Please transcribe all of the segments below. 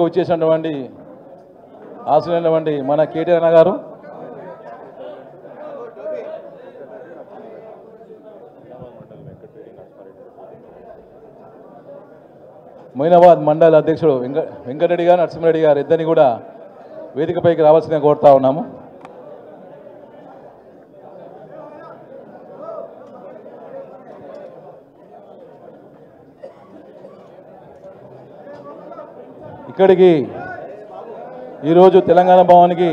వచ్చేసినటువంటి ఆశీర్వైనటువంటి మన కేటీఆర్ అన్న గారు, మొయినాబాద్ మండల అధ్యక్షుడు వెంకటరెడ్డి గారు, నరసింహారెడ్డి గారు ఇద్దరిని కూడా వేదికపైకి రావాల్సిందిగా కోరుతా ఉన్నాము. ఇక్కడికి ఈరోజు తెలంగాణ భవన్కి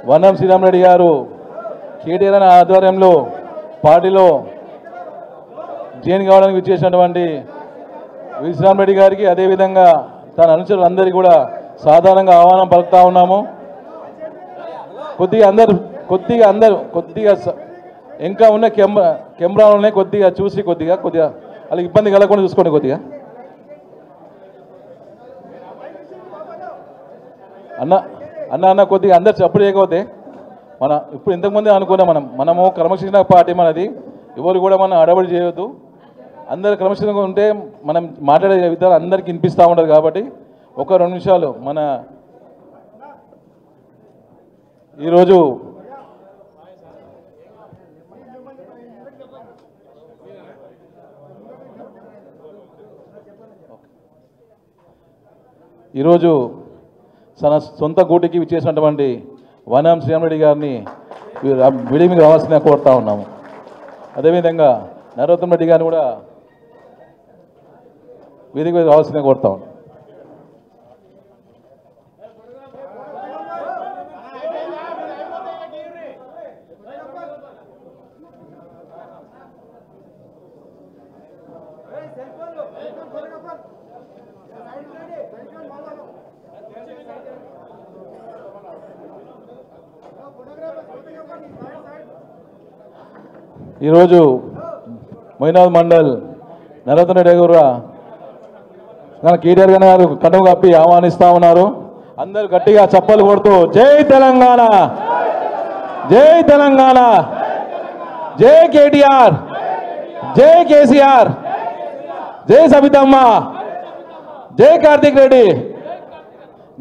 వనం శ్రీరామరెడ్డి గారు కేటీఆర్ ఆధ్వర్యంలో పార్టీలో జైన్ కావడానికి విచ్చేసినటువంటి శ్రీరామరెడ్డి గారికి, అదేవిధంగా తన అనుచరులందరికీ కూడా సాధారణంగా ఆహ్వానం పలుకుతా ఉన్నాము. కొద్దిగా ఇంకా ఉన్న కెమెరాలనే కొద్దిగా చూసి కొద్దిగా వాళ్ళకి ఇబ్బంది కలగకుండా చూసుకోండి. కొద్దిగా అన్న కొద్దిగా అందరు చప్పుడు చేయకపోతే ఇప్పుడు ఇంతకుముందే అనుకున్నాం మనము క్రమశిక్షణ పార్టీ మనది, ఎవరు కూడా మనం అడబడి చేయవద్దు. అందరు క్రమశిక్షణగా ఉంటే మనం మాట్లాడే విధాలు అందరికీ వినిపిస్తూ ఉంటుంది. కాబట్టి ఒక 2 నిమిషాలు ఈరోజు తన సొంత గూటికి విచ్చేసినటువంటి వనం శ్రీరామరెడ్డి గారిని విడిమికి రావాల్సిందిగా కోరుతా ఉన్నాము. అదేవిధంగా నరోత్తమ్ రెడ్డి గారిని కూడా వేదిక మీద రావాల్సిందిగా కోరుతా ఉన్నాం. ఈరోజు మొయినాబాద్ మండల్ నరోత్తమ్ రెడ్డి గారు కేటీఆర్ గారు కటం కప్పి ఆహ్వానిస్తా ఉన్నారు. అందరూ గట్టిగా చప్పలు కొడుతూ జై తెలంగాణ, జై తెలంగాణ, జై కేటీఆర్, జై కేసీఆర్, జై సబితమ్మ, జై కార్తిక్ రెడ్డి,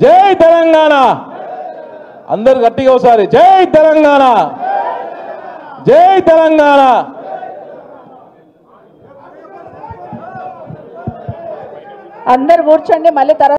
జై తెలంగాణ. అందరు గట్టిగా ఒకసారి జై తెలంగాణ, జై తెలంగాణ. అందరు కూర్చోండి, మళ్ళీ తర్వాత